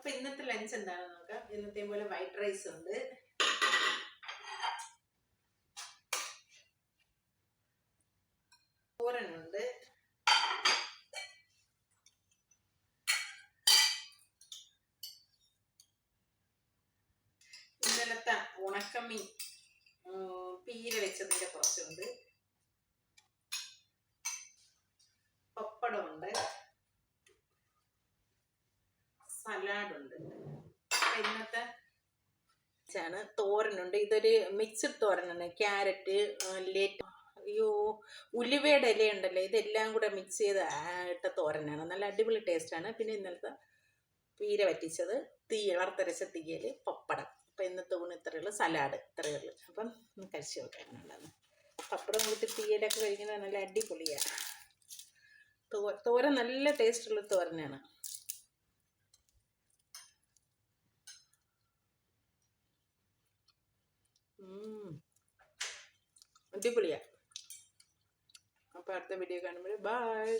അപ്പൊ ഇന്നത്തെ ലഞ്ച് എന്താണെന്ന് നോക്കാം. ഇന്നത്തെ പോലെ വൈറ്റ് റൈസ് ഉണ്ട്, തോരനുണ്ട്, ഇന്നലത്തെ ഉണക്കമീൻ പീര വെച്ചതിന്റെ കുറച്ചുണ്ട്, പപ്പടമുണ്ട്, സലാഡുണ്ട്. ഇന്നത്തെ തോരനുണ്ട്. ഇതൊരു മിക്സഡ് തോരനാണ്. ക്യാരറ്റ്, ഉലുവയുടെ ഇലയുണ്ടല്ലോ, ഇതെല്ലാം കൂടെ മിക്സ് ചെയ്ത് ഇട്ട തോരനാണ്. നല്ല അടിപൊളി ടേസ്റ്റാണ്. പിന്നെ ഇന്നലത്തെ പീര വറ്റിച്ചത്, വറുത്തരച്ച തീയൽ, പപ്പടം. അപ്പം ഇന്നത്തെ ഊണ് ഇത്രയേ ഉള്ളൂ. സലാഡ് ഇത്രയേ ഉള്ളൂ. അപ്പം കഴിച്ചു നോക്കാനുണ്ടാകുന്നു. പപ്പടം കൂട്ടി തീയലൊക്കെ കഴിക്കുന്നത് നല്ല അടിപൊളിയാണ്. തോരൻ നല്ല ടേസ്റ്റുള്ള തോരനാണ്. അടിപൊളിയാണ്. അപ്പോൾ അടുത്ത വീഡിയോ കാണുമ്പോൾ ബൈ.